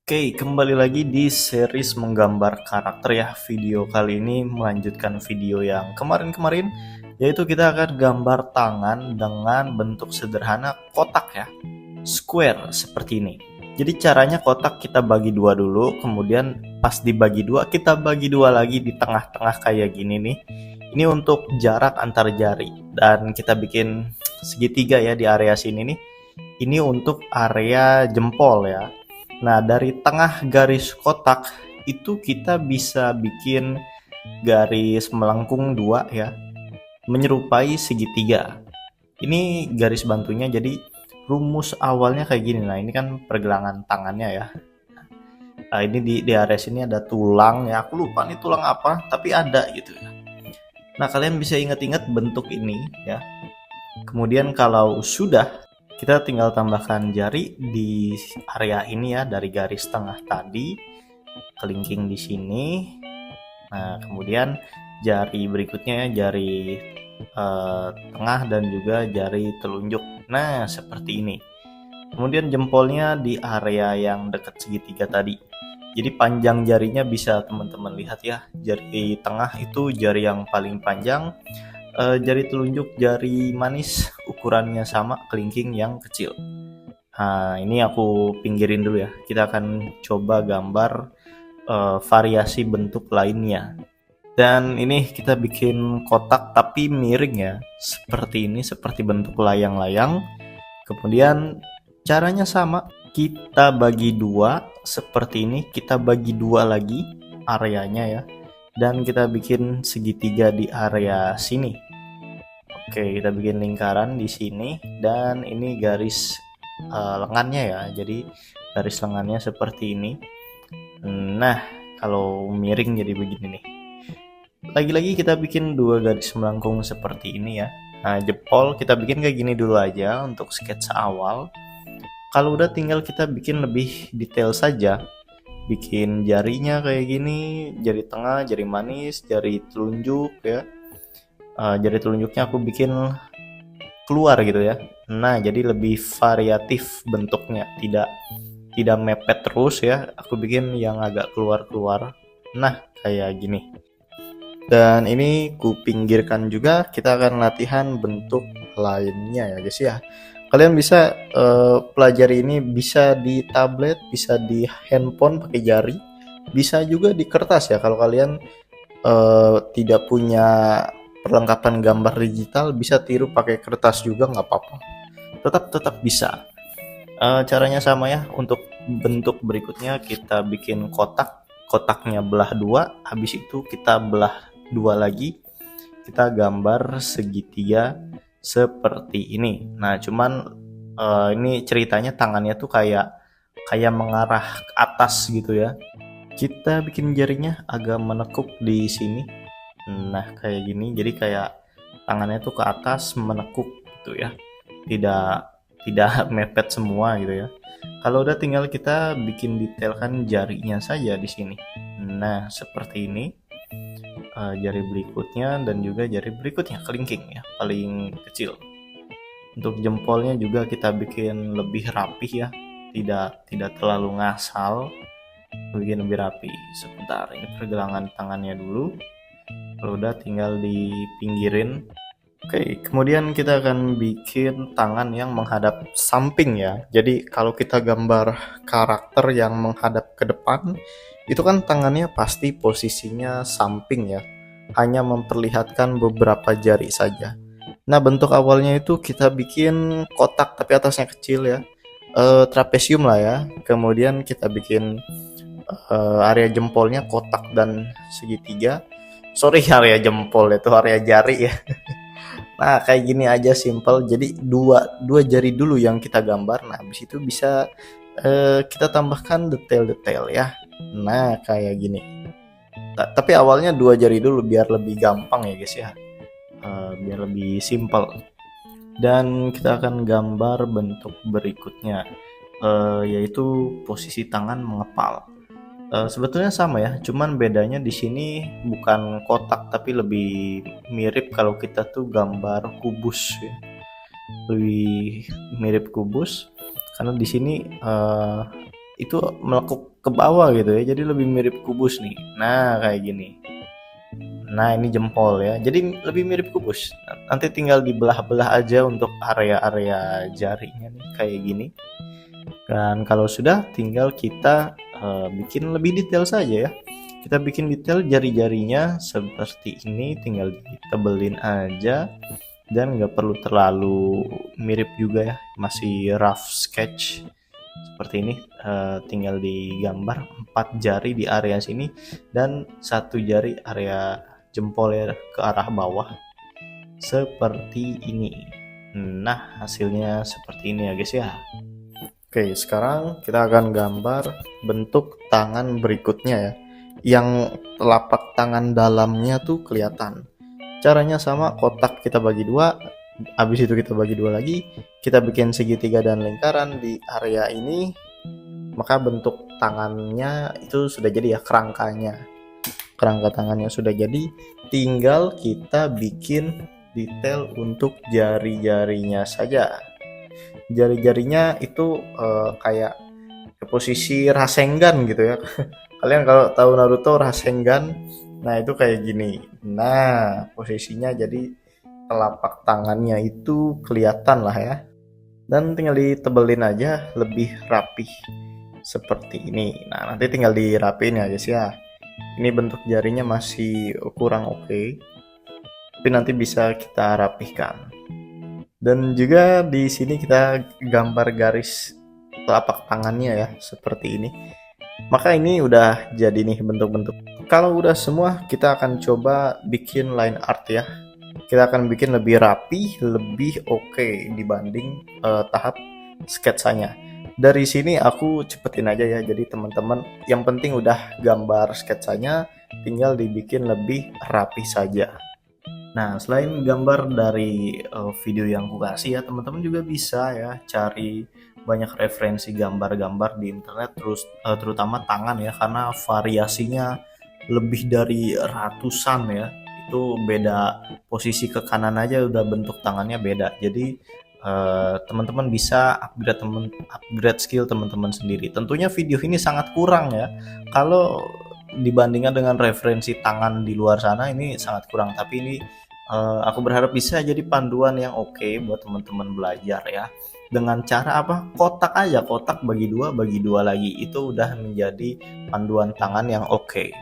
Oke, kembali lagi di series menggambar karakter ya. Video kali ini melanjutkan video yang kemarin-kemarin, yaitu kita akan gambar tangan dengan bentuk sederhana kotak ya, square seperti ini. Jadi caranya kotak kita bagi dua dulu, kemudian pas dibagi dua kita bagi dua lagi di tengah-tengah kayak gini nih. Ini untuk jarak antar jari dan kita bikin segitiga ya di area sini nih. Ini untuk area jempol ya. Nah, dari tengah garis kotak itu kita bisa bikin garis melengkung dua ya, menyerupai segitiga. Ini garis bantunya, jadi rumus awalnya kayak gini. Nah, ini kan pergelangan tangannya ya. Nah, ini di area sini ada tulang ya. Aku lupa nih tulang apa, tapi ada gitu ya. Nah, kalian bisa ingat-ingat bentuk ini ya. Kemudian kalau sudah, kita tinggal tambahkan jari di area ini ya, dari garis tengah tadi, kelingking di sini. Nah, kemudian jari berikutnya ya, jari tengah dan juga jari telunjuk. Nah, seperti ini. Kemudian jempolnya di area yang dekat segitiga tadi. Jadi panjang jarinya bisa teman-teman lihat ya. Jari tengah itu jari yang paling panjang, jari telunjuk, jari manis ukurannya sama, kelingking yang kecil. Nah, ini aku pinggirin dulu ya. Kita akan coba gambar variasi bentuk lainnya. Dan ini kita bikin kotak tapi miring ya. Seperti ini, seperti bentuk layang-layang. Kemudian caranya sama. Kita bagi dua seperti ini. Kita bagi dua lagi areanya ya. Dan kita bikin segitiga di area sini. Oke, kita bikin lingkaran di sini dan ini garis lengannya ya. Jadi garis lengannya seperti ini. Nah, kalau miring jadi begini nih. Lagi-lagi kita bikin dua garis melengkung seperti ini ya. Nah, jempol kita bikin kayak gini dulu aja untuk sketsa awal. Kalau udah tinggal kita bikin lebih detail saja. Bikin jarinya kayak gini, jari tengah, jari manis, jari telunjuk ya. Jari telunjuknya aku bikin keluar gitu ya. Nah, jadi lebih variatif bentuknya, tidak mepet terus ya. Aku bikin yang agak keluar-keluar. Nah, kayak gini. Dan ini ku pinggirkan juga, kita akan latihan bentuk lainnya ya guys ya. Kalian bisa pelajari ini bisa di tablet, bisa di handphone pakai jari, bisa juga di kertas ya. Kalau kalian tidak punya perlengkapan gambar digital, bisa tiru pakai kertas juga nggak apa-apa. Tetap bisa. Caranya sama ya. Untuk bentuk berikutnya kita bikin kotak, kotaknya belah dua, habis itu kita belah dua lagi, kita gambar segitiga seperti ini. Nah, cuman ini ceritanya tangannya tuh kayak mengarah ke atas gitu ya. Kita bikin jarinya agak menekuk di sini. Nah, kayak gini. Jadi kayak tangannya tuh ke atas menekuk gitu ya. Tidak mepet semua gitu ya. Kalau udah tinggal kita bikin detailkan jarinya saja di sini. Nah, seperti ini. Jari berikutnya dan juga jari berikutnya, kelingking ya, paling kecil. Untuk jempolnya juga kita bikin lebih rapih ya, tidak terlalu ngasal, bikin lebih rapi. Sebentar, ini pergelangan tangannya dulu. Kalau udah tinggal dipinggirin. Oke, kemudian kita akan bikin tangan yang menghadap samping ya. Jadi kalau kita gambar karakter yang menghadap ke depan, itu kan tangannya pasti posisinya samping ya. Hanya memperlihatkan beberapa jari saja. Nah, bentuk awalnya itu kita bikin kotak tapi atasnya kecil ya. Trapesium lah ya. Kemudian kita bikin area jempolnya kotak dan segitiga. Sorry, area jempol itu area jari ya. Nah, kayak gini aja simple. Jadi dua jari dulu yang kita gambar. Nah, habis itu bisa kita tambahkan detail-detail ya. Nah, kayak gini. Tapi awalnya dua jari dulu biar lebih gampang ya guys ya. Biar lebih simple. Dan kita akan gambar bentuk berikutnya, yaitu posisi tangan mengepal. Sebetulnya sama ya, cuman bedanya di sini bukan kotak tapi lebih mirip kalau kita tuh gambar kubus ya. Lebih mirip kubus karena di sini itu melekuk ke bawah gitu ya, jadi lebih mirip kubus nih. Nah kayak gini. Nah ini jempol ya, jadi lebih mirip kubus. Nanti tinggal dibelah-belah aja untuk area-area jarinya nih kayak gini. Dan kalau sudah, tinggal kita bikin lebih detail saja ya. Kita bikin detail jari-jarinya seperti ini, tinggal ditebelin aja dan nggak perlu terlalu mirip juga ya, masih rough sketch seperti ini. Tinggal digambar 4 jari di area sini dan 1 jari area jempol ya ke arah bawah seperti ini. Nah hasilnya seperti ini ya guys ya. Oke, sekarang kita akan gambar bentuk tangan berikutnya ya, yang telapak tangan dalamnya tuh kelihatan. Caranya sama, kotak kita bagi dua, habis itu kita bagi dua lagi, kita bikin segitiga dan lingkaran di area ini, maka bentuk tangannya itu sudah jadi ya, kerangka tangannya sudah jadi. Tinggal kita bikin detail untuk jari-jarinya saja. Jari-jarinya itu kayak posisi Rasengan gitu ya. Kalian kalau tahu Naruto Rasengan, nah itu kayak gini. Nah posisinya jadi telapak tangannya itu kelihatan lah ya. Dan tinggal ditebelin aja lebih rapih seperti ini. Nah nanti tinggal dirapiin ya guys ya. Ini bentuk jarinya masih kurang oke, tapi nanti bisa kita rapihkan. Dan juga di sini kita gambar garis telapak tangannya ya seperti ini. Maka ini udah jadi nih bentuk-bentuk. Kalau udah semua, kita akan coba bikin line art ya. Kita akan bikin lebih rapi, lebih oke dibanding tahap sketsanya. Dari sini aku cepetin aja ya, jadi teman-teman yang penting udah gambar sketsanya, tinggal dibikin lebih rapi saja. Nah selain gambar dari video yang aku kasih ya, teman-teman juga bisa ya cari banyak referensi gambar-gambar di internet, terutama tangan ya, karena variasinya lebih dari ratusan ya. Itu beda posisi ke kanan aja udah bentuk tangannya beda. Jadi teman-teman bisa upgrade skill teman-teman sendiri. Tentunya video ini sangat kurang ya, kalau dibandingkan dengan referensi tangan di luar sana, ini sangat kurang. Tapi ini aku berharap bisa jadi panduan yang oke buat teman-teman belajar ya. Dengan cara apa? Kotak aja, kotak bagi dua lagi, itu udah menjadi panduan tangan yang oke.